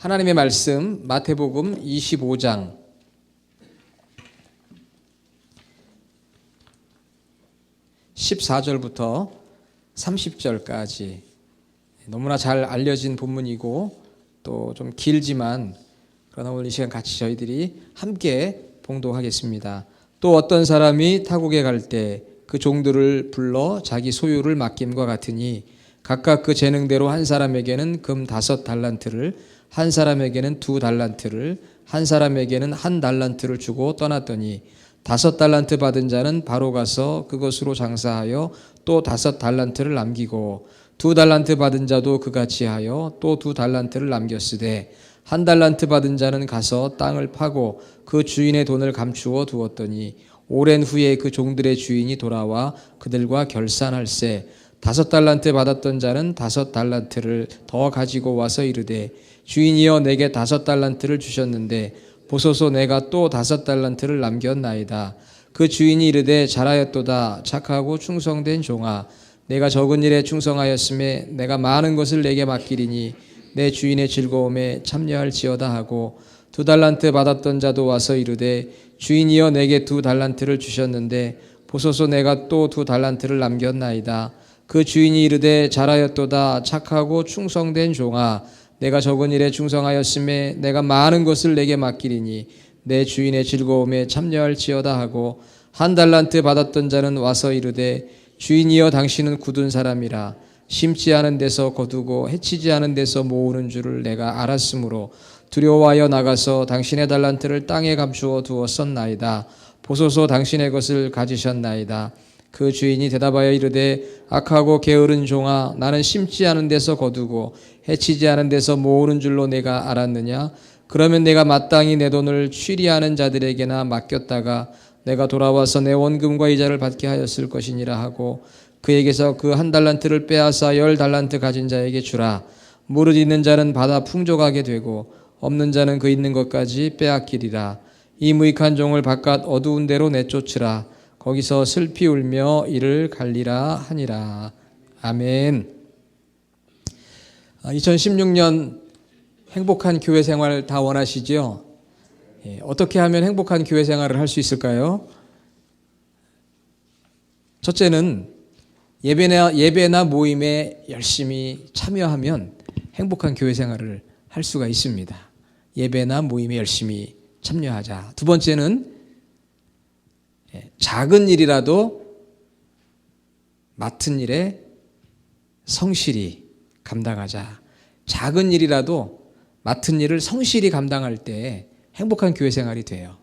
하나님의 말씀 마태복음 25장 14절부터 30절까지 너무나 잘 알려진 본문이고 또 좀 길지만 그러나 오늘 이 시간 같이 저희들이 함께 봉독하겠습니다. 또 어떤 사람이 타국에 갈 때 그 종들을 불러 자기 소유를 맡김과 같으니 각각 그 재능대로 한 사람에게는 금 5달란트를, 한 사람에게는 2달란트를, 한 사람에게는 1달란트를 주고 떠났더니 5달란트 받은 자는 바로 가서 그것으로 장사하여 또 5달란트를 남기고 2달란트 받은 자도 그같이 하여 또 2달란트를 남겼으되 1달란트 받은 자는 가서 땅을 파고 그 주인의 돈을 감추어 두었더니 오랜 후에 그 종들의 주인이 돌아와 그들과 결산할세 5달란트 받았던 자는 5달란트를 더 가지고 와서 이르되 주인이여 내게 5달란트를 주셨는데 보소서 내가 또 5달란트를 남겼나이다. 그 주인이 이르되 잘하였도다 착하고 충성된 종아 내가 적은 일에 충성하였음에 내가 많은 것을 내게 맡기리니 내 주인의 즐거움에 참여할지어다 하고 2달란트 받았던 자도 와서 이르되 주인이여 내게 2달란트를 주셨는데 보소서 내가 또 2달란트를 남겼나이다. 그 주인이 이르되 잘하였도다 착하고 충성된 종아 내가 적은 일에 충성하였음에 내가 많은 것을 내게 맡기리니 내 주인의 즐거움에 참여할지어다 하고 1달란트 받았던 자는 와서 이르되 주인이여 당신은 굳은 사람이라 심지 않은 데서 거두고 해치지 않은 데서 모으는 줄을 내가 알았으므로 두려워하여 나가서 당신의 달란트를 땅에 감추어 두었었나이다. 보소서 당신의 것을 가지셨나이다. 그 주인이 대답하여 이르되 악하고 게으른 종아 나는 심지 않은 데서 거두고 해치지 않은 데서 모으는 줄로 내가 알았느냐. 그러면 내가 마땅히 내 돈을 취리하는 자들에게나 맡겼다가 내가 돌아와서 내 원금과 이자를 받게 하였을 것이니라 하고 그에게서 그 1달란트를 빼앗아 10달란트 가진 자에게 주라. 무릇 있는 자는 받아 풍족하게 되고 없는 자는 그 있는 것까지 빼앗기리라. 이 무익한 종을 바깥 어두운 데로 내쫓으라. 거기서 슬피 울며 이를 갈리라 하니라. 아멘. 2016년 행복한 교회 생활 다 원하시죠? 어떻게 하면 행복한 교회 생활을 할 수 있을까요? 첫째는 예배나 모임에 열심히 참여하면 행복한 교회 생활을 할 수가 있습니다. 예배나 모임에 열심히 참여하자. 두 번째는 작은 일이라도 맡은 일에 성실히 감당하자. 작은 일이라도 맡은 일을 성실히 감당할 때 행복한 교회 생활이 돼요.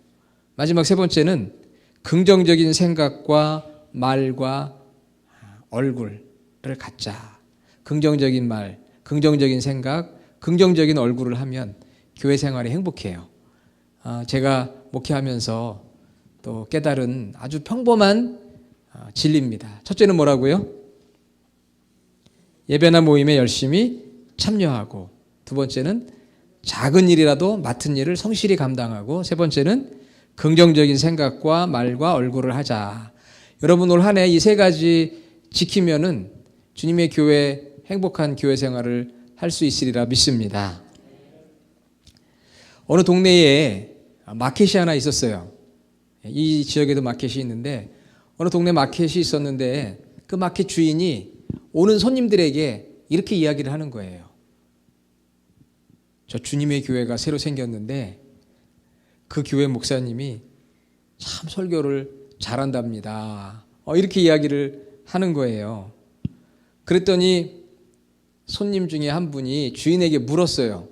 마지막 세 번째는 긍정적인 생각과 말과 얼굴을 갖자. 긍정적인 말, 긍정적인 생각, 긍정적인 얼굴을 하면 교회 생활이 행복해요. 제가 목회하면서 또 깨달은 아주 평범한 진리입니다. 첫째는 뭐라고요? 예배나 모임에 열심히 참여하고, 두 번째는 작은 일이라도 맡은 일을 성실히 감당하고, 세 번째는 긍정적인 생각과 말과 얼굴을 하자. 여러분 올 한 해 이 세 가지 지키면은 주님의 교회 행복한 교회 생활을 할 수 있으리라 믿습니다. 어느 동네에 마켓이 하나 있었어요. 이 지역에도 마켓이 있는데 어느 동네 마켓이 있었는데 그 마켓 주인이 오는 손님들에게 이렇게 이야기를 하는 거예요. 저 주님의 교회가 새로 생겼는데 그 교회 목사님이 참 설교를 잘한답니다. 이렇게 이야기를 하는 거예요. 그랬더니 손님 중에 한 분이 주인에게 물었어요.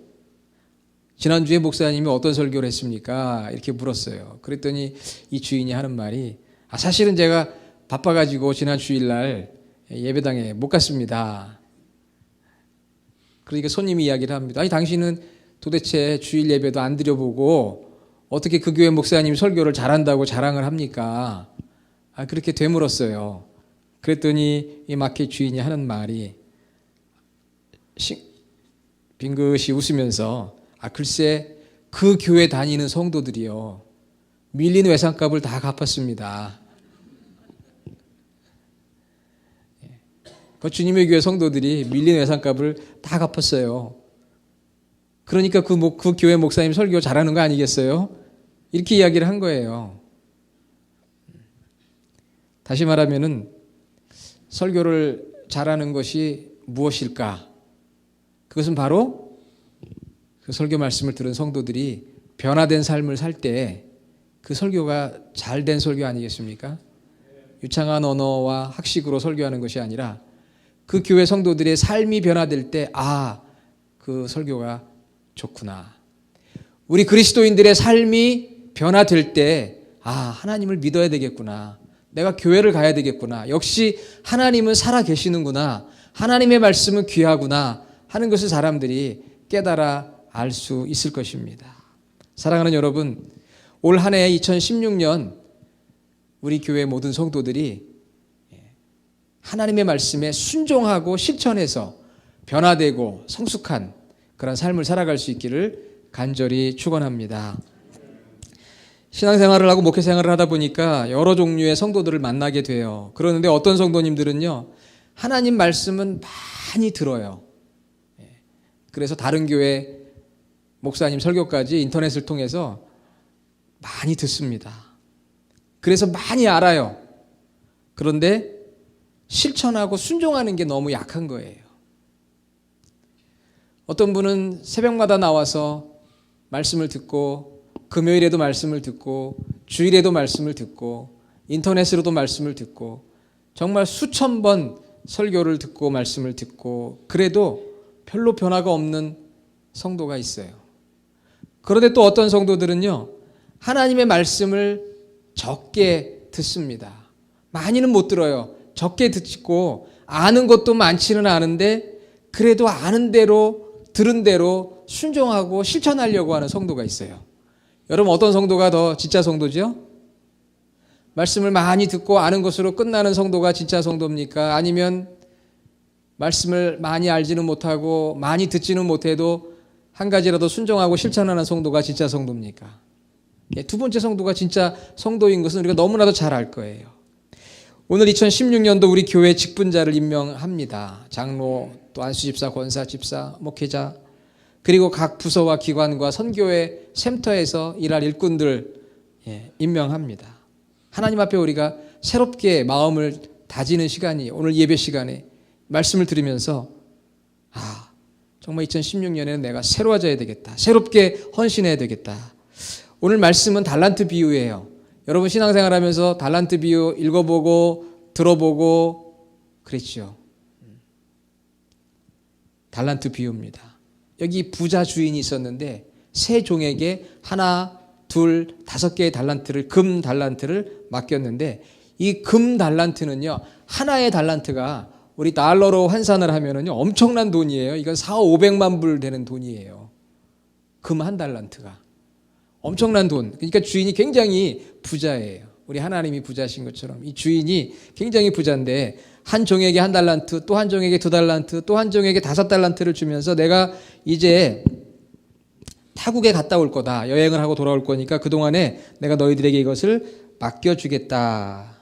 지난주에 목사님이 어떤 설교를 했습니까? 이렇게 물었어요. 그랬더니 이 주인이 하는 말이 사실은 제가 바빠가지고 지난 주일날 예배당에 못 갔습니다. 그러니까 손님이 이야기를 합니다. 아니 당신은 도대체 주일 예배도 안 드려보고 어떻게 그 교회 목사님이 설교를 잘한다고 자랑을 합니까? 그렇게 되물었어요. 그랬더니 이 마켓 주인이 하는 말이 빙긋이 웃으면서 글쎄 그 교회 다니는 성도들이요 밀린 외상값을 다 갚았습니다. 그 주님의 교회 성도들이 밀린 외상값을 다 갚았어요. 그러니까 그 교회 목사님 설교 잘하는 거 아니겠어요? 이렇게 이야기를 한 거예요. 다시 말하면은 설교를 잘하는 것이 무엇일까? 그것은 바로 그 설교 말씀을 들은 성도들이 변화된 삶을 살 때 그 설교가 잘된 설교 아니겠습니까? 유창한 언어와 학식으로 설교하는 것이 아니라 그 교회 성도들의 삶이 변화될 때, 그 설교가 좋구나. 우리 그리스도인들의 삶이 변화될 때, 하나님을 믿어야 되겠구나. 내가 교회를 가야 되겠구나. 역시 하나님은 살아 계시는구나. 하나님의 말씀은 귀하구나 하는 것을 사람들이 깨달아 알 수 있을 것입니다. 사랑하는 여러분, 올 한 해 2016년 우리 교회 모든 성도들이 하나님의 말씀에 순종하고 실천해서 변화되고 성숙한 그런 삶을 살아갈 수 있기를 간절히 축원합니다. 신앙생활을 하고 목회생활을 하다 보니까 여러 종류의 성도들을 만나게 돼요. 그러는데 어떤 성도님들은요, 하나님 말씀은 많이 들어요. 그래서 다른 교회 목사님 설교까지 인터넷을 통해서 많이 듣습니다. 그래서 많이 알아요. 그런데 실천하고 순종하는 게 너무 약한 거예요. 어떤 분은 새벽마다 나와서 말씀을 듣고, 금요일에도 말씀을 듣고, 주일에도 말씀을 듣고, 인터넷으로도 말씀을 듣고, 정말 수천 번 설교를 듣고 말씀을 듣고, 그래도 별로 변화가 없는 성도가 있어요. 그런데 또 어떤 성도들은요, 하나님의 말씀을 적게 듣습니다. 많이는 못 들어요. 적게 듣고 아는 것도 많지는 않은데 그래도 아는 대로 들은 대로 순종하고 실천하려고 하는 성도가 있어요. 여러분, 어떤 성도가 더 진짜 성도죠? 말씀을 많이 듣고 아는 것으로 끝나는 성도가 진짜 성도입니까? 아니면 말씀을 많이 알지는 못하고 많이 듣지는 못해도 한 가지라도 순종하고 실천하는 성도가 진짜 성도입니까? 두 번째 성도가 진짜 성도인 것은 우리가 너무나도 잘 알 거예요. 오늘 2016년도 우리 교회 직분자를 임명합니다. 장로, 또 안수집사, 권사집사, 목회자, 그리고 각 부서와 기관과 선교회 센터에서 일할 일꾼들 임명합니다. 하나님 앞에 우리가 새롭게 마음을 다지는 시간이 오늘 예배 시간에 말씀을 들으면서 정말 2016년에는 내가 새로워져야 되겠다. 새롭게 헌신해야 되겠다. 오늘 말씀은 달란트 비유예요. 여러분 신앙생활하면서 달란트 비유 읽어보고 들어보고 그랬죠. 달란트 비유입니다. 여기 부자 주인이 있었는데 세 종에게 하나, 둘, 5개의 달란트를, 금 달란트를 맡겼는데 이 금 달란트는요, 하나의 달란트가 우리 달러로 환산을 하면은요 엄청난 돈이에요. 이건 400~500만 불 되는 돈이에요. 금 한 달란트가 엄청난 돈. 그러니까 주인이 굉장히 부자예요. 우리 하나님이 부자신 것처럼 이 주인이 굉장히 부자인데 한 종에게 한 달란트, 또 한 종에게 2달란트, 또 한 종에게 5달란트를 주면서 내가 이제 타국에 갔다 올 거다. 여행을 하고 돌아올 거니까 그동안에 내가 너희들에게 이것을 맡겨주겠다.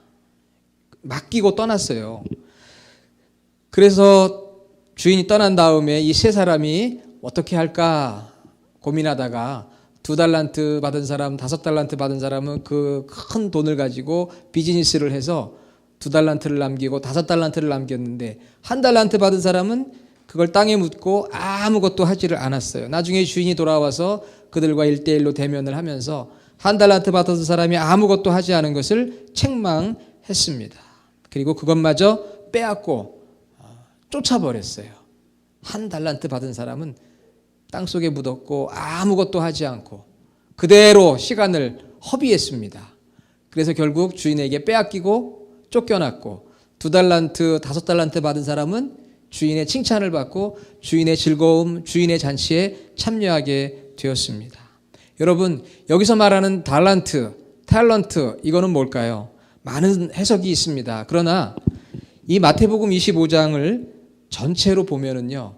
맡기고 떠났어요. 그래서 주인이 떠난 다음에 이 세 사람이 어떻게 할까 고민하다가 2달란트 받은 사람, 5달란트 받은 사람은 그 큰 돈을 가지고 비즈니스를 해서 2달란트를 남기고 5달란트를 남겼는데 1달란트 받은 사람은 그걸 땅에 묻고 아무것도 하지를 않았어요. 나중에 주인이 돌아와서 그들과 1대1로 대면을 하면서 1달란트 받은 사람이 아무것도 하지 않은 것을 책망했습니다. 그리고 그것마저 빼앗고 쫓아버렸어요. 1달란트 받은 사람은 땅속에 묻었고 아무것도 하지 않고 그대로 시간을 허비했습니다. 그래서 결국 주인에게 빼앗기고 쫓겨났고 2달란트, 5달란트 받은 사람은 주인의 칭찬을 받고 주인의 즐거움, 주인의 잔치에 참여하게 되었습니다. 여러분, 여기서 말하는 달란트, 탤런트, 이거는 뭘까요? 많은 해석이 있습니다. 그러나 이 마태복음 25장을 전체로 보면은요,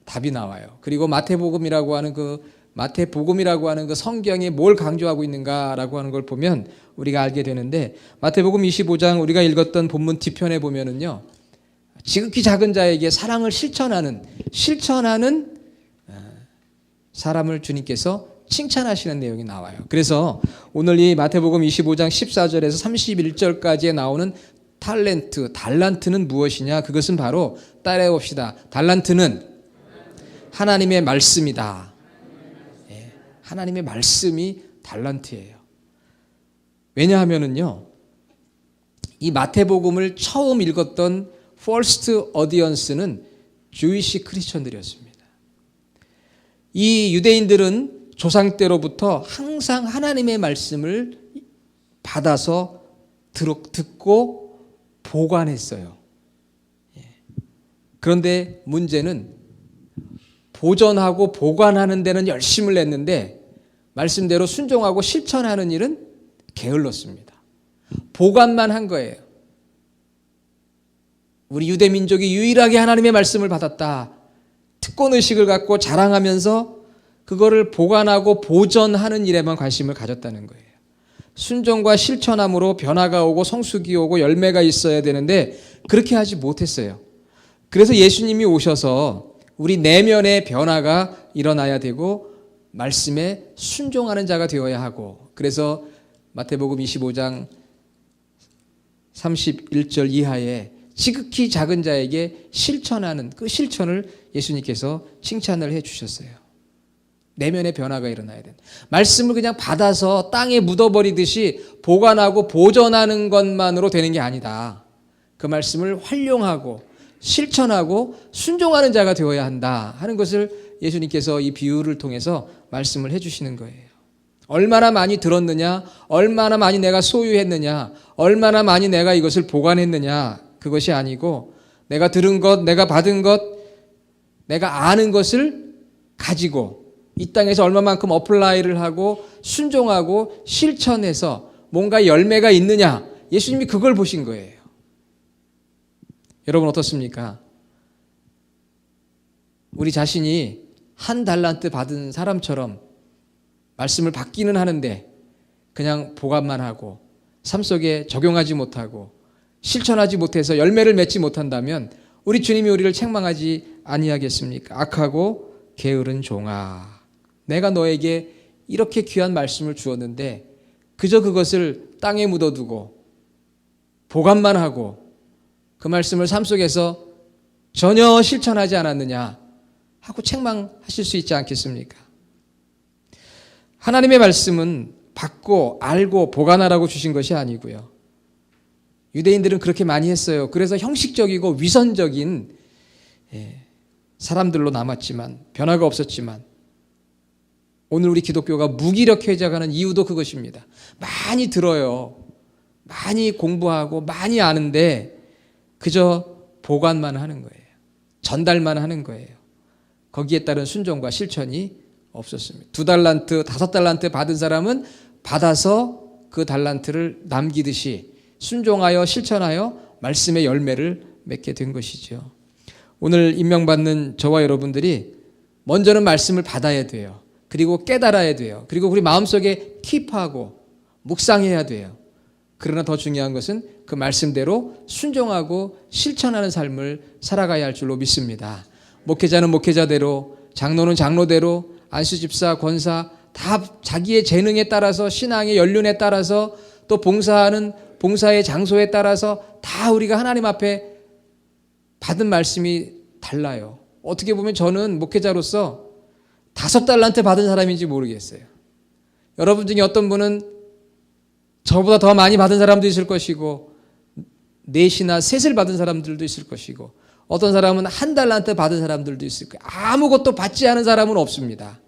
답이 나와요. 그리고 마태복음이라고 하는 그 성경에 뭘 강조하고 있는가라고 하는 걸 보면 우리가 알게 되는데, 마태복음 25장 우리가 읽었던 본문 뒤편에 보면은요, 지극히 작은 자에게 사랑을 실천하는 사람을 주님께서 칭찬하시는 내용이 나와요. 그래서 오늘 이 마태복음 25장 14절에서 31절까지에 나오는 달란트는 무엇이냐? 그것은 바로 따라해 봅시다. 달란트는 하나님의 말씀이다. 예, 하나님의 말씀이 달란트예요. 왜냐하면은요, 이 마태복음을 처음 읽었던 퍼스트 어디언스는 주이시 크리스천들이었습니다. 이 유대인들은 조상 때로부터 항상 하나님의 말씀을 받아서 듣고 보관했어요. 그런데 문제는 보존하고 보관하는 데는 열심을 냈는데 말씀대로 순종하고 실천하는 일은 게을렀습니다. 보관만 한 거예요. 우리 유대민족이 유일하게 하나님의 말씀을 받았다. 특권의식을 갖고 자랑하면서 그거를 보관하고 보존하는 일에만 관심을 가졌다는 거예요. 순종과 실천함으로 변화가 오고 성숙이 오고 열매가 있어야 되는데 그렇게 하지 못했어요. 그래서 예수님이 오셔서 우리 내면의 변화가 일어나야 되고 말씀에 순종하는 자가 되어야 하고, 그래서 마태복음 25장 31절 이하에 지극히 작은 자에게 실천하는 그 실천을 예수님께서 칭찬을 해 주셨어요. 내면의 변화가 일어나야 된다. 말씀을 그냥 받아서 땅에 묻어버리듯이 보관하고 보존하는 것만으로 되는 게 아니다. 그 말씀을 활용하고 실천하고 순종하는 자가 되어야 한다 하는 것을 예수님께서 이 비유를 통해서 말씀을 해 주시는 거예요. 얼마나 많이 들었느냐, 얼마나 많이 내가 소유했느냐, 얼마나 많이 내가 이것을 보관했느냐, 그것이 아니고 내가 들은 것, 내가 받은 것, 내가 아는 것을 가지고 이 땅에서 얼마만큼 어플라이를 하고 순종하고 실천해서 뭔가 열매가 있느냐, 예수님이 그걸 보신 거예요. 여러분 어떻습니까? 우리 자신이 한 달란트 받은 사람처럼 말씀을 받기는 하는데 그냥 보관만 하고 삶 속에 적용하지 못하고 실천하지 못해서 열매를 맺지 못한다면 우리 주님이 우리를 책망하지 아니하겠습니까? 악하고 게으른 종아, 내가 너에게 이렇게 귀한 말씀을 주었는데 그저 그것을 땅에 묻어두고 보관만 하고 그 말씀을 삶 속에서 전혀 실천하지 않았느냐 하고 책망하실 수 있지 않겠습니까? 하나님의 말씀은 받고 알고 보관하라고 주신 것이 아니고요. 유대인들은 그렇게 많이 했어요. 그래서 형식적이고 위선적인 사람들로 남았지만, 변화가 없었지만, 오늘 우리 기독교가 무기력해져가는 이유도 그것입니다. 많이 들어요. 많이 공부하고 많이 아는데 그저 보관만 하는 거예요. 전달만 하는 거예요. 거기에 따른 순종과 실천이 없었습니다. 2달란트, 5달란트 받은 사람은 받아서 그 달란트를 남기듯이 순종하여 실천하여 말씀의 열매를 맺게 된 것이죠. 오늘 임명받는 저와 여러분들이 먼저는 말씀을 받아야 돼요. 그리고 깨달아야 돼요. 그리고 우리 마음속에 킵하고 묵상해야 돼요. 그러나 더 중요한 것은 그 말씀대로 순종하고 실천하는 삶을 살아가야 할 줄로 믿습니다. 목회자는 목회자대로, 장로는 장로대로, 안수집사, 권사 다 자기의 재능에 따라서, 신앙의 연륜에 따라서, 또 봉사하는 봉사의 장소에 따라서 다 우리가 하나님 앞에 받은 말씀이 달라요. 어떻게 보면 저는 목회자로서 5달란트 받은 사람인지 모르겠어요. 여러분 중에 어떤 분은 저보다 더 많이 받은 사람도 있을 것이고 4이나 3을 받은 사람들도 있을 것이고 어떤 사람은 1달란트 받은 사람들도 있을 거예요. 아무것도 받지 않은 사람은 없습니다.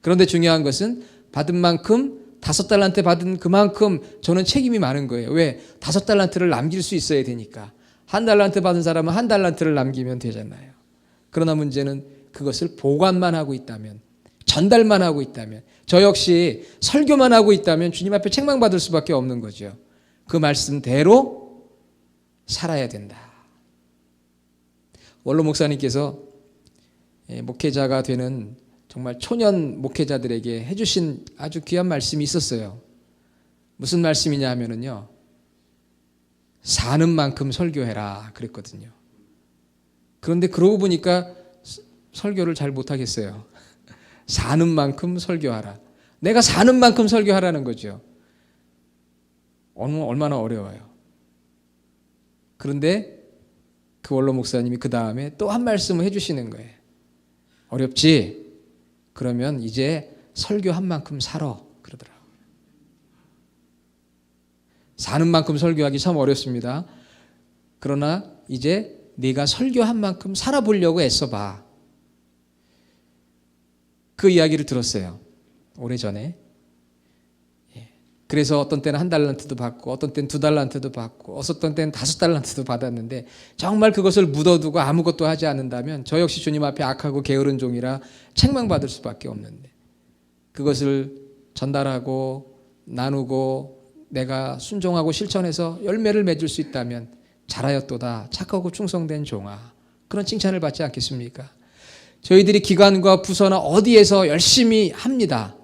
그런데 중요한 것은 받은 만큼 5달란트 받은 그만큼 저는 책임이 많은 거예요. 왜? 5달란트를 남길 수 있어야 되니까. 1달란트 받은 사람은 1달란트를 남기면 되잖아요. 그러나 문제는 그것을 보관만 하고 있다면, 전달만 하고 있다면, 저 역시 설교만 하고 있다면 주님 앞에 책망받을 수밖에 없는 거죠. 그 말씀대로 살아야 된다. 원로 목사님께서 목회자가 되는 정말 초년 목회자들에게 해주신 아주 귀한 말씀이 있었어요. 무슨 말씀이냐 하면은요, 사는 만큼 설교해라 그랬거든요. 그런데 그러고 보니까 설교를 잘 못하겠어요. 사는 만큼 설교하라. 내가 사는 만큼 설교하라는 거죠. 얼마나 어려워요. 그런데 그 원로 목사님이 그 다음에 또 한 말씀을 해주시는 거예요. 어렵지? 그러면 이제 설교한 만큼 살아. 그러더라고요. 사는 만큼 설교하기 참 어렵습니다. 그러나 이제 네가 설교한 만큼 살아보려고 애써봐. 그 이야기를 들었어요. 오래전에. 그래서 어떤 때는 1달란트도 받고 어떤 때는 2달란트도 받고 어떤 때는 5달란트도 받았는데 정말 그것을 묻어두고 아무것도 하지 않는다면 저 역시 주님 앞에 악하고 게으른 종이라 책망받을 수밖에 없는데 그것을 전달하고 나누고 내가 순종하고 실천해서 열매를 맺을 수 있다면 잘하였도다 착하고 충성된 종아, 그런 칭찬을 받지 않겠습니까? 저희들이 기관과 부서나 어디에서 열심히 합니다.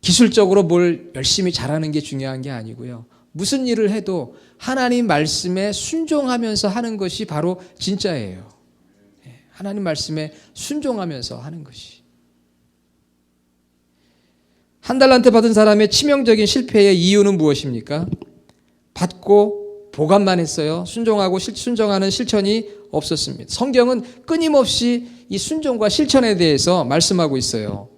기술적으로 뭘 열심히 잘하는 게 중요한 게 아니고요. 무슨 일을 해도 하나님 말씀에 순종하면서 하는 것이 바로 진짜예요. 하나님 말씀에 순종하면서 하는 것이. 1달란트 받은 사람의 치명적인 실패의 이유는 무엇입니까? 받고 보관만 했어요. 순종하는 실천이 없었습니다. 성경은 끊임없이 이 순종과 실천에 대해서 말씀하고 있어요.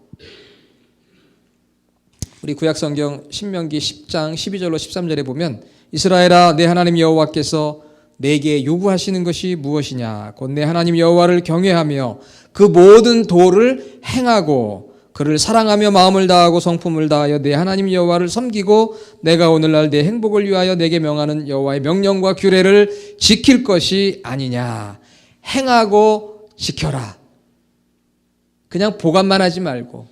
우리 구약성경 신명기 10장 12절로 13절에 보면 이스라엘아 내 하나님 여호와께서 내게 요구하시는 것이 무엇이냐 곧 내 하나님 여호와를 경외하며 그 모든 도를 행하고 그를 사랑하며 마음을 다하고 성품을 다하여 내 하나님 여호와를 섬기고 내가 오늘날 내 행복을 위하여 내게 명하는 여호와의 명령과 규례를 지킬 것이 아니냐. 행하고 지켜라. 그냥 보관만 하지 말고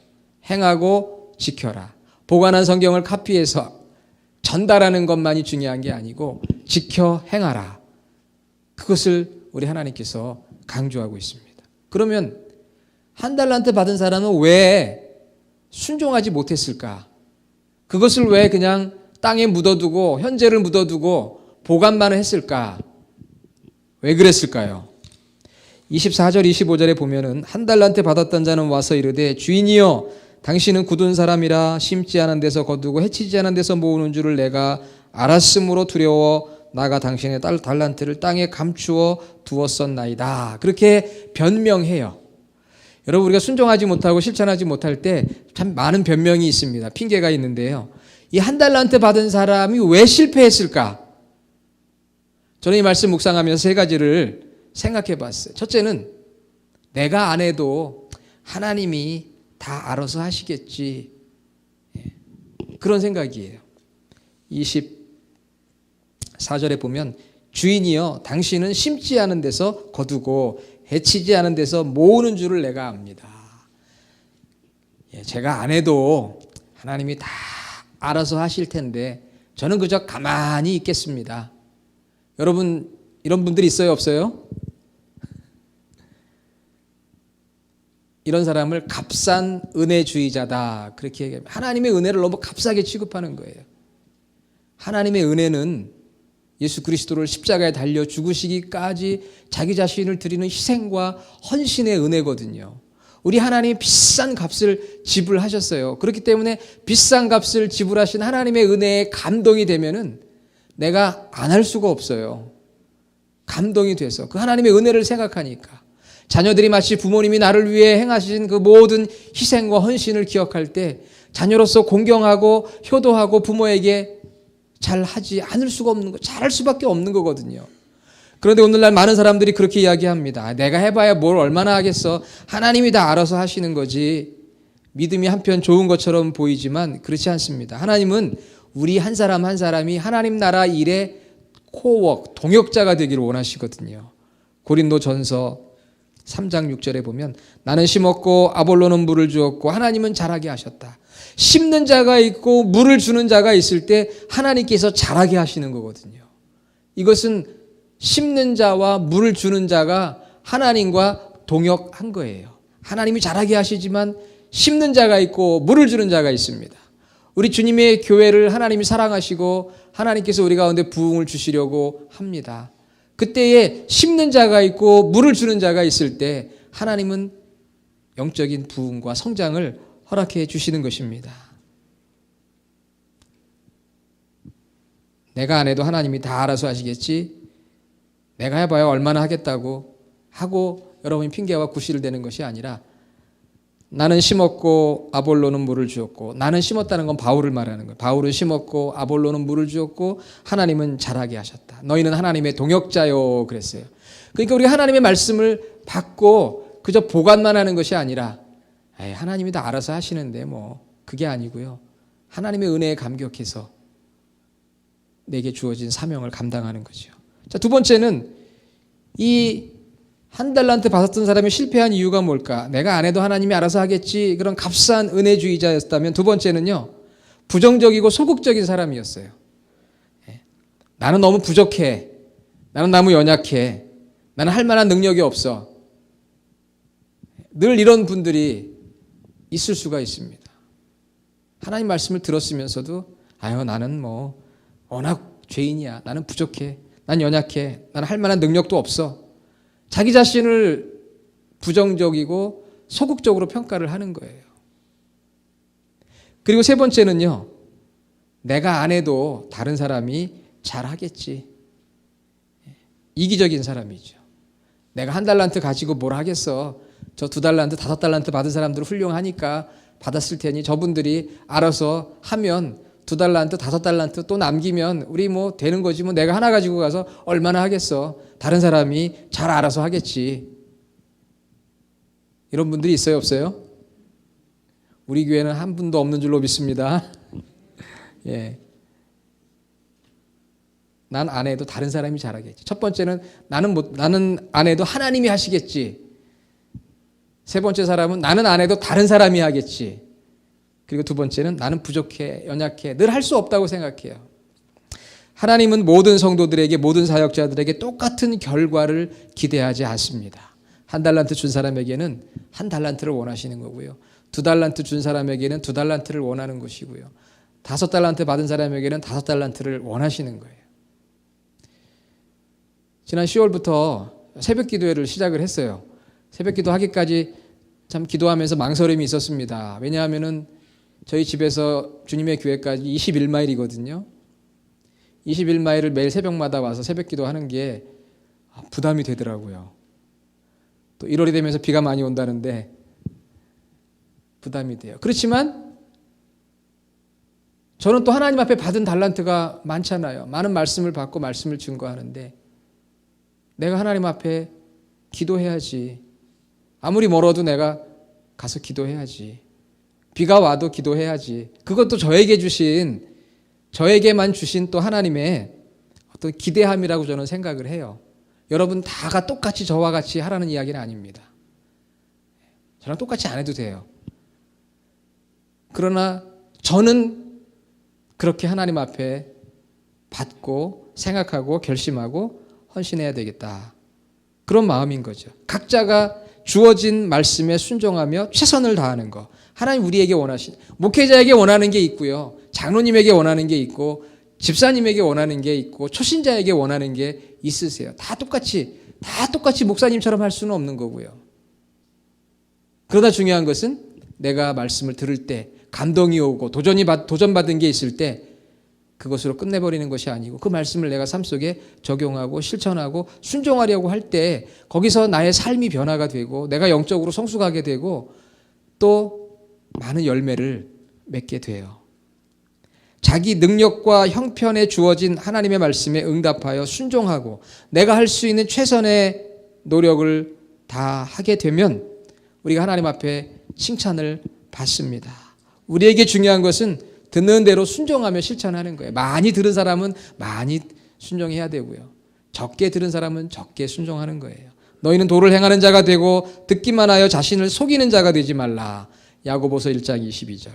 행하고 지켜라. 보관한 성경을 카피해서 전달하는 것만이 중요한 게 아니고 지켜 행하라. 그것을 우리 하나님께서 강조하고 있습니다. 그러면 1달란트 받은 사람은 왜 순종하지 못했을까? 그것을 왜 그냥 땅에 묻어두고 현재를 묻어두고 보관만 했을까? 왜 그랬을까요? 24절 25절에 보면은 1달란트 받았던 자는 와서 이르되 주인이여 당신은 굳은 사람이라 심지 않은 데서 거두고 해치지 않은 데서 모으는 줄을 내가 알았으므로 두려워 나가 당신의 달란트를 땅에 감추어 두었었나이다. 그렇게 변명해요. 여러분 우리가 순종하지 못하고 실천하지 못할 때 참 많은 변명이 있습니다. 핑계가 있는데요. 이 1달란트 받은 사람이 왜 실패했을까? 저는 이 말씀 묵상하면서 3가지를 생각해 봤어요. 첫째는 내가 안 해도 하나님이 다 알아서 하시겠지. 그런 생각이에요. 24절에 보면 주인이여 당신은 심지 않은 데서 거두고 해치지 않은 데서 모으는 줄을 내가 압니다. 제가 안 해도 하나님이 다 알아서 하실 텐데 저는 그저 가만히 있겠습니다. 여러분 이런 분들 있어요 없어요? 이런 사람을 값싼 은혜주의자다 그렇게 얘기합니다. 하나님의 은혜를 너무 값싸게 취급하는 거예요. 하나님의 은혜는 예수 그리스도를 십자가에 달려 죽으시기까지 자기 자신을 드리는 희생과 헌신의 은혜거든요. 우리 하나님이 비싼 값을 지불하셨어요. 그렇기 때문에 비싼 값을 지불하신 하나님의 은혜에 감동이 되면은 내가 안 할 수가 없어요. 감동이 돼서 그 하나님의 은혜를 생각하니까 자녀들이 마치 부모님이 나를 위해 행하신 그 모든 희생과 헌신을 기억할 때 자녀로서 공경하고 효도하고 부모에게 잘 하지 않을 수가 없는 거, 잘할 수밖에 없는 거거든요. 그런데 오늘날 많은 사람들이 그렇게 이야기합니다. 내가 해봐야 뭘 얼마나 하겠어. 하나님이 다 알아서 하시는 거지. 믿음이 한편 좋은 것처럼 보이지만 그렇지 않습니다. 하나님은 우리 한 사람 한 사람이 하나님 나라 일의 코워크, 동역자가 되기를 원하시거든요. 고린도전서 3장 6절에 보면 나는 심었고 아볼로는 물을 주었고 하나님은 자라게 하셨다. 심는 자가 있고 물을 주는 자가 있을 때 하나님께서 자라게 하시는 거거든요. 이것은 심는 자와 물을 주는 자가 하나님과 동역한 거예요. 하나님이 자라게 하시지만 심는 자가 있고 물을 주는 자가 있습니다. 우리 주님의 교회를 하나님이 사랑하시고 하나님께서 우리 가운데 부흥을 주시려고 합니다. 그때에 심는 자가 있고 물을 주는 자가 있을 때 하나님은 영적인 부흥과 성장을 허락해 주시는 것입니다. 내가 안 해도 하나님이 다 알아서 하시겠지, 내가 해봐야 얼마나 하겠다고 하고 여러분이 핑계와 구실을 대는 것이 아니라, 나는 심었고 아볼로는 물을 주었고, 나는 심었다는 건 바울을 말하는 거예요. 바울은 심었고 아볼로는 물을 주었고 하나님은 자라게 하셨다. 너희는 하나님의 동역자요 그랬어요. 그러니까 우리가 하나님의 말씀을 받고 그저 보관만 하는 것이 아니라, 하나님이 다 알아서 하시는데 뭐, 그게 아니고요. 하나님의 은혜에 감격해서 내게 주어진 사명을 감당하는 거죠. 자, 두 번째는 이 한 달란트 받았던 사람이 실패한 이유가 뭘까? 내가 안 해도 하나님이 알아서 하겠지, 그런 값싼 은혜주의자였다면, 두 번째는요, 부정적이고 소극적인 사람이었어요. 나는 너무 부족해, 나는 너무 연약해, 나는 할 만한 능력이 없어. 늘 이런 분들이 있을 수가 있습니다. 하나님 말씀을 들었으면서도 나는 뭐 워낙 죄인이야, 나는 부족해, 난 연약해, 나는 할 만한 능력도 없어. 자기 자신을 부정적이고 소극적으로 평가를 하는 거예요. 그리고 세 번째는요, 내가 안 해도 다른 사람이 잘하겠지. 이기적인 사람이죠. 내가 한 달란트 가지고 뭘 하겠어. 저 2달란트, 5달란트 받은 사람들은 훌륭하니까 받았을 테니 저분들이 알아서 하면 2달란트, 5달란트 또 남기면 우리 뭐 되는 거지, 뭐 내가 하나 가지고 가서 얼마나 하겠어. 다른 사람이 잘 알아서 하겠지. 이런 분들이 있어요, 없어요? 우리 교회는 한 분도 없는 줄로 믿습니다. 예. 난 안 해도 다른 사람이 잘하겠지. 첫 번째는 나는 안 해도 하나님이 하시겠지. 세 번째 사람은 나는 안 해도 다른 사람이 하겠지. 그리고 두 번째는 나는 부족해, 연약해, 늘 할 수 없다고 생각해요. 하나님은 모든 성도들에게, 모든 사역자들에게 똑같은 결과를 기대하지 않습니다. 1달란트 준 사람에게는 1달란트를 원하시는 거고요. 2달란트 준 사람에게는 2달란트를 원하는 것이고요. 5달란트 받은 사람에게는 5달란트를 원하시는 거예요. 지난 10월부터 새벽 기도회를 시작을 했어요. 새벽 기도 하기까지 참 기도하면서 망설임이 있었습니다. 왜냐하면은 저희 집에서 주님의 교회까지 21마일이거든요. 21마일을 매일 새벽마다 와서 새벽 기도하는 게 부담이 되더라고요. 또 1월이 되면서 비가 많이 온다는데 부담이 돼요. 그렇지만 저는 또 하나님 앞에 받은 달란트가 많잖아요. 많은 말씀을 받고 말씀을 증거하는데 내가 하나님 앞에 기도해야지. 아무리 멀어도 내가 가서 기도해야지. 비가 와도 기도해야지. 그것도 저에게만 주신 또 하나님의 어떤 기대함이라고 저는 생각을 해요. 여러분 다가 똑같이 저와 같이 하라는 이야기는 아닙니다. 저랑 똑같이 안 해도 돼요. 그러나 저는 그렇게 하나님 앞에 받고 생각하고 결심하고 헌신해야 되겠다. 그런 마음인 거죠. 각자가 주어진 말씀에 순종하며 최선을 다하는 거. 하나님 우리에게 원하신, 목회자에게 원하는 게 있고요. 장로님에게 원하는 게 있고, 집사님에게 원하는 게 있고, 초신자에게 원하는 게 있으세요. 다 똑같이 목사님처럼 할 수는 없는 거고요. 그러나 중요한 것은 내가 말씀을 들을 때 감동이 오고 도전받은 게 있을 때 그것으로 끝내버리는 것이 아니고 그 말씀을 내가 삶 속에 적용하고 실천하고 순종하려고 할 때 거기서 나의 삶이 변화가 되고 내가 영적으로 성숙하게 되고 또 많은 열매를 맺게 돼요. 자기 능력과 형편에 주어진 하나님의 말씀에 응답하여 순종하고 내가 할 수 있는 최선의 노력을 다 하게 되면 우리가 하나님 앞에 칭찬을 받습니다. 우리에게 중요한 것은 듣는 대로 순종하며 실천하는 거예요. 많이 들은 사람은 많이 순종해야 되고요. 적게 들은 사람은 적게 순종하는 거예요. 너희는 도를 행하는 자가 되고 듣기만 하여 자신을 속이는 자가 되지 말라. 야고보서 1장 22절.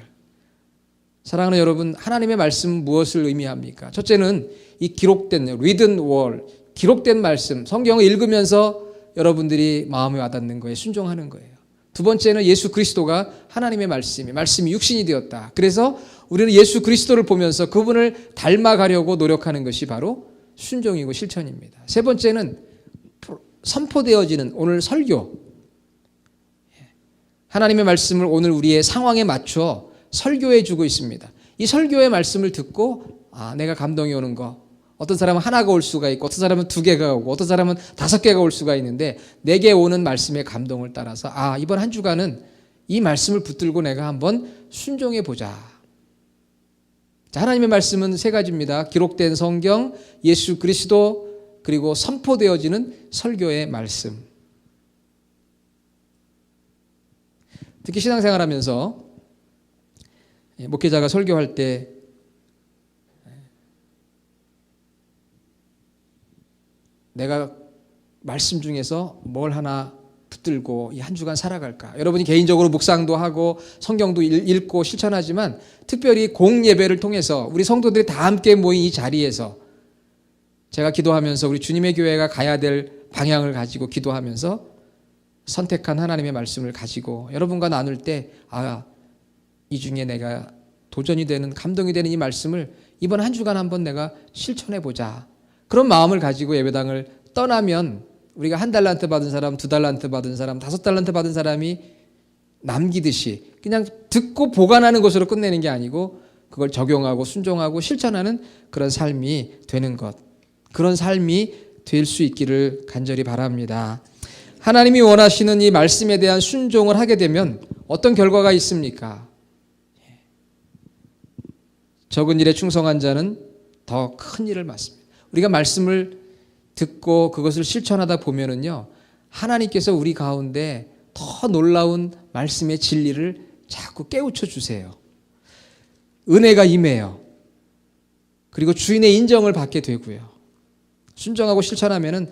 사랑하는 여러분, 하나님의 말씀은 무엇을 의미합니까? 첫째는 이 기록된 written word, 기록된 말씀, 성경을 읽으면서 여러분들이 마음에 와닿는 거에 순종하는 거예요. 두 번째는 예수 그리스도가 하나님의 말씀이 육신이 되었다. 그래서 우리는 예수 그리스도를 보면서 그분을 닮아가려고 노력하는 것이 바로 순종이고 실천입니다. 세 번째는 선포되어지는 오늘 설교. 하나님의 말씀을 오늘 우리의 상황에 맞춰 설교해 주고 있습니다. 이 설교의 말씀을 듣고 내가 감동이 오는 거, 어떤 사람은 하나가 올 수가 있고 어떤 사람은 2개가 오고 어떤 사람은 5개가 올 수가 있는데 내게 오는 말씀의 감동을 따라서 이번 한 주간은 이 말씀을 붙들고 내가 한번 순종해 보자. 자, 하나님의 말씀은 3가지입니다. 기록된 성경, 예수 그리스도, 그리고 선포되어지는 설교의 말씀. 특히 신앙생활하면서 목회자가 설교할 때 내가 말씀 중에서 뭘 하나 붙들고 이 한 주간 살아갈까? 여러분이 개인적으로 묵상도 하고 성경도 읽고 실천하지만 특별히 공예배를 통해서 우리 성도들이 다 함께 모인 이 자리에서 제가 기도하면서 우리 주님의 교회가 가야 될 방향을 가지고 기도하면서 선택한 하나님의 말씀을 가지고 여러분과 나눌 때 이 중에 내가 도전이 되는, 감동이 되는 이 말씀을 이번 한 주간 한번 내가 실천해 보자. 그런 마음을 가지고 예배당을 떠나면 우리가 1달란트 받은 사람, 2달란트 받은 사람, 5달란트 받은 사람이 남기듯이 그냥 듣고 보관하는 것으로 끝내는 게 아니고 그걸 적용하고 순종하고 실천하는 그런 삶이 되는 것. 그런 삶이 될 수 있기를 간절히 바랍니다. 하나님이 원하시는 이 말씀에 대한 순종을 하게 되면 어떤 결과가 있습니까? 적은 일에 충성한 자는 더 큰 일을 맡습니다. 우리가 말씀을 듣고 그것을 실천하다 보면은요, 하나님께서 우리 가운데 더 놀라운 말씀의 진리를 자꾸 깨우쳐 주세요. 은혜가 임해요. 그리고 주인의 인정을 받게 되고요. 순종하고 실천하면은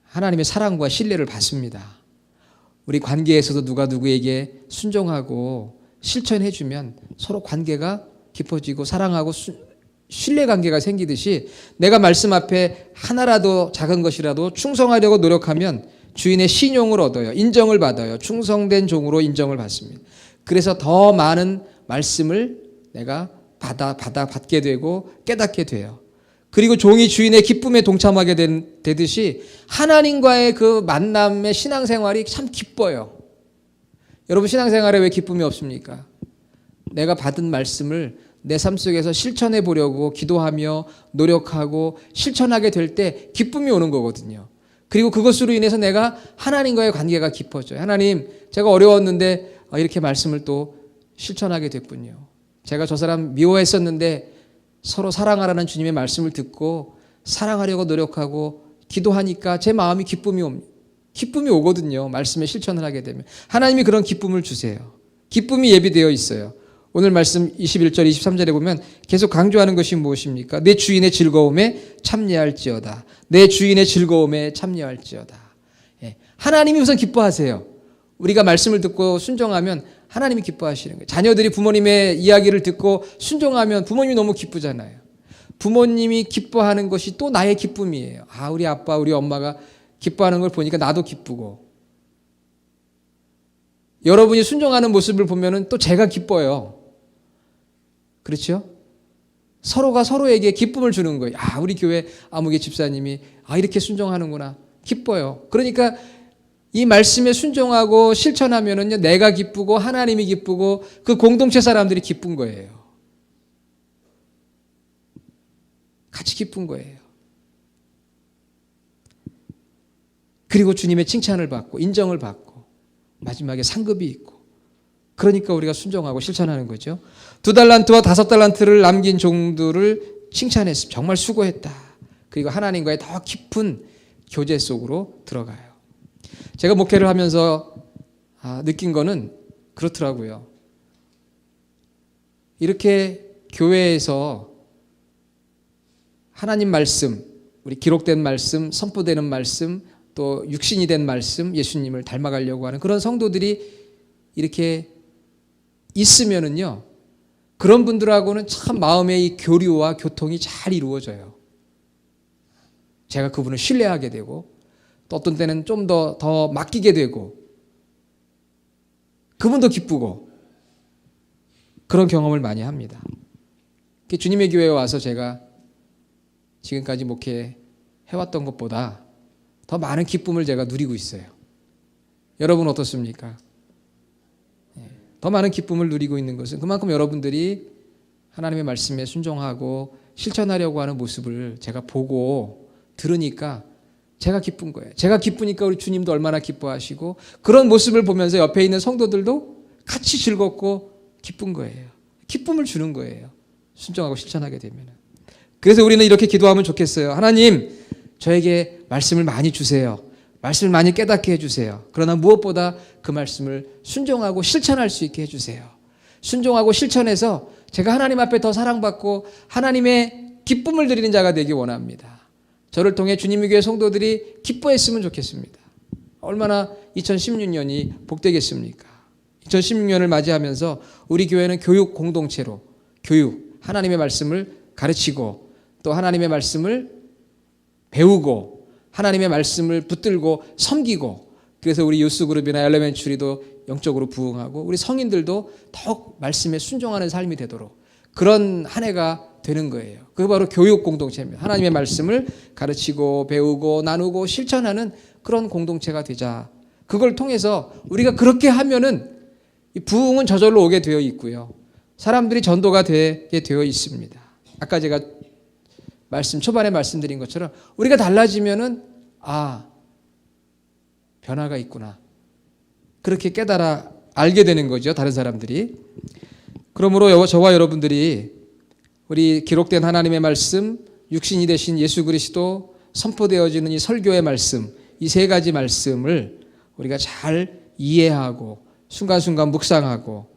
하나님의 사랑과 신뢰를 받습니다. 우리 관계에서도 누가 누구에게 순종하고 실천해주면 서로 관계가 깊어지고 사랑하고 신뢰관계가 생기듯이 내가 말씀 앞에 하나라도 작은 것이라도 충성하려고 노력하면 주인의 신용을 얻어요. 인정을 받아요. 충성된 종으로 인정을 받습니다. 그래서 더 많은 말씀을 내가 받게 되고 깨닫게 돼요. 그리고 종이 주인의 기쁨에 동참하게 되듯이 하나님과의 그 만남의 신앙생활이 참 기뻐요. 여러분, 신앙생활에 왜 기쁨이 없습니까? 내가 받은 말씀을 내 삶 속에서 실천해 보려고 기도하며 노력하고 실천하게 될 때 기쁨이 오는 거거든요. 그리고 그것으로 인해서 내가 하나님과의 관계가 깊어져요. 하나님, 제가 어려웠는데 이렇게 말씀을 또 실천하게 됐군요. 제가 저 사람 미워했었는데 서로 사랑하라는 주님의 말씀을 듣고 사랑하려고 노력하고 기도하니까 제 마음이 기쁨이 오거든요. 말씀에 실천을 하게 되면. 하나님이 그런 기쁨을 주세요. 기쁨이 예비되어 있어요. 오늘 말씀 21절 23절에 보면 계속 강조하는 것이 무엇입니까? 내 주인의 즐거움에 참여할지어다. 내 주인의 즐거움에 참여할지어다. 하나님이 우선 기뻐하세요. 우리가 말씀을 듣고 순종하면 하나님이 기뻐하시는 거예요. 자녀들이 부모님의 이야기를 듣고 순종하면 부모님이 너무 기쁘잖아요. 부모님이 기뻐하는 것이 또 나의 기쁨이에요. 우리 아빠, 우리 엄마가 기뻐하는 걸 보니까 나도 기쁘고, 여러분이 순종하는 모습을 보면 또 제가 기뻐요. 그렇죠? 서로가 서로에게 기쁨을 주는 거예요. 우리 교회 아무개 집사님이 이렇게 순종하는구나. 기뻐요. 그러니까 이 말씀에 순종하고 실천하면은요, 내가 기쁘고 하나님이 기쁘고 그 공동체 사람들이 기쁜 거예요. 같이 기쁜 거예요. 그리고 주님의 칭찬을 받고 인정을 받고 마지막에 상급이 있고, 그러니까 우리가 순종하고 실천하는 거죠. 2달란트와 5달란트를 남긴 종들을 칭찬했습니다. 정말 수고했다. 그리고 하나님과의 더 깊은 교제 속으로 들어가요. 제가 목회를 하면서 느낀 거는 그렇더라고요. 이렇게 교회에서 하나님 말씀, 우리 기록된 말씀, 선포되는 말씀, 또 육신이 된 말씀, 예수님을 닮아가려고 하는 그런 성도들이 이렇게 있으면은요, 그런 분들하고는 참 마음의 이 교류와 교통이 잘 이루어져요. 제가 그분을 신뢰하게 되고, 또 어떤 때는 좀 더 맡기게 되고, 그분도 기쁘고, 그런 경험을 많이 합니다. 주님의 교회에 와서 제가 지금까지 목회해왔던 것보다 더 많은 기쁨을 제가 누리고 있어요. 여러분 어떻습니까? 더 많은 기쁨을 누리고 있는 것은 그만큼 여러분들이 하나님의 말씀에 순종하고 실천하려고 하는 모습을 제가 보고 들으니까 제가 기쁜 거예요. 제가 기쁘니까 우리 주님도 얼마나 기뻐하시고 그런 모습을 보면서 옆에 있는 성도들도 같이 즐겁고 기쁜 거예요. 기쁨을 주는 거예요. 순종하고 실천하게 되면. 그래서 우리는 이렇게 기도하면 좋겠어요. 하나님, 저에게 말씀을 많이 주세요. 말씀을 많이 깨닫게 해주세요. 그러나 무엇보다 그 말씀을 순종하고 실천할 수 있게 해주세요. 순종하고 실천해서 제가 하나님 앞에 더 사랑받고 하나님의 기쁨을 드리는 자가 되기 원합니다. 저를 통해 주님의 교회 성도들이 기뻐했으면 좋겠습니다. 얼마나 2016년이 복되겠습니까? 2016년을 맞이하면서 우리 교회는 교육 공동체로 하나님의 말씀을 가르치고 또 하나님의 말씀을 배우고 하나님의 말씀을 붙들고 섬기고 그래서 우리 유스그룹이나 엘레멘츄리도 영적으로 부흥하고 우리 성인들도 더욱 말씀에 순종하는 삶이 되도록 그런 한 해가 되는 거예요. 그게 바로 교육 공동체입니다. 하나님의 말씀을 가르치고 배우고 나누고 실천하는 그런 공동체가 되자. 그걸 통해서 우리가 그렇게 하면은 이 부흥은 저절로 오게 되어 있고요. 사람들이 전도가 되게 되어 있습니다. 아까 제가 초반에 말씀드린 것처럼 우리가 달라지면은 변화가 있구나. 그렇게 깨달아 알게 되는 거죠. 다른 사람들이. 그러므로 저와 여러분들이 우리 기록된 하나님의 말씀, 육신이 되신 예수 그리스도, 선포되어지는 이 설교의 말씀, 이 세 가지 말씀을 우리가 잘 이해하고 순간순간 묵상하고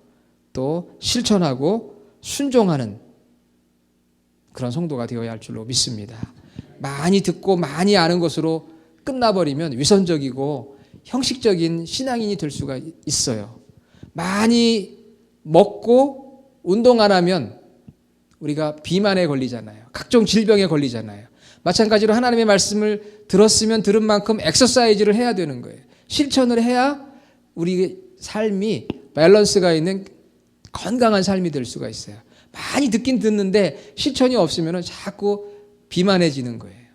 또 실천하고 순종하는 그런 성도가 되어야 할 줄로 믿습니다. 많이 듣고 많이 아는 것으로 끝나버리면 위선적이고 형식적인 신앙인이 될 수가 있어요. 많이 먹고 운동 안 하면 우리가 비만에 걸리잖아요. 각종 질병에 걸리잖아요. 마찬가지로 하나님의 말씀을 들었으면 들은 만큼 엑서사이즈를 해야 되는 거예요. 실천을 해야 우리 삶이 밸런스가 있는 건강한 삶이 될 수가 있어요. 많이 듣긴 듣는데 실천이 없으면 자꾸 비만해지는 거예요.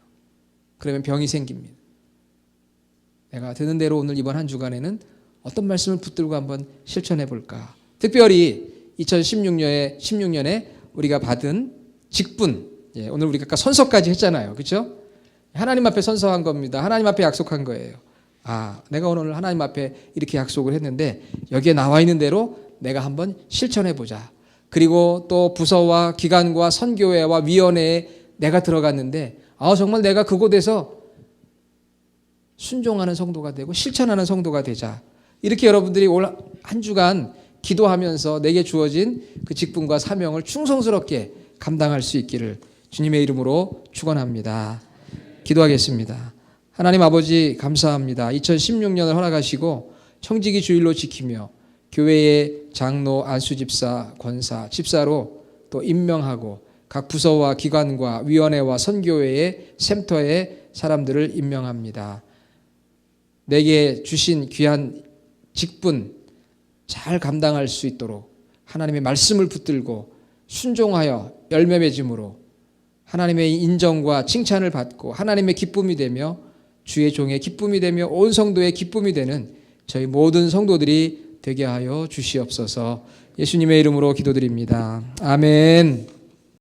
그러면 병이 생깁니다. 내가 듣는 대로 오늘 이번 한 주간에는 어떤 말씀을 붙들고 한번 실천해 볼까. 특별히 2016년에 우리가 받은 직분, 오늘 우리가 아까 선서까지 했잖아요. 그렇죠? 하나님 앞에 선서한 겁니다. 하나님 앞에 약속한 거예요. 내가 오늘 하나님 앞에 이렇게 약속을 했는데 여기에 나와 있는 대로 내가 한번 실천해 보자. 그리고 또 부서와 기관과 선교회와 위원회에 내가 들어갔는데 정말 내가 그곳에서 순종하는 성도가 되고 실천하는 성도가 되자. 이렇게 여러분들이 올 한 주간 기도하면서 내게 주어진 그 직분과 사명을 충성스럽게 감당할 수 있기를 주님의 이름으로 축원합니다. 기도하겠습니다. 하나님 아버지 감사합니다. 2016년을 허락하시고 청지기 주일로 지키며 교회의 장로, 안수집사, 권사, 집사로 또 임명하고 각 부서와 기관과 위원회와 선교회의 샘터의 사람들을 임명합니다. 내게 주신 귀한 직분 잘 감당할 수 있도록 하나님의 말씀을 붙들고 순종하여 열매 맺음으로 하나님의 인정과 칭찬을 받고 하나님의 기쁨이 되며 주의 종의 기쁨이 되며 온 성도의 기쁨이 되는 저희 모든 성도들이 되게 하여 주시옵소서. 예수님의 이름으로 기도드립니다. 아멘.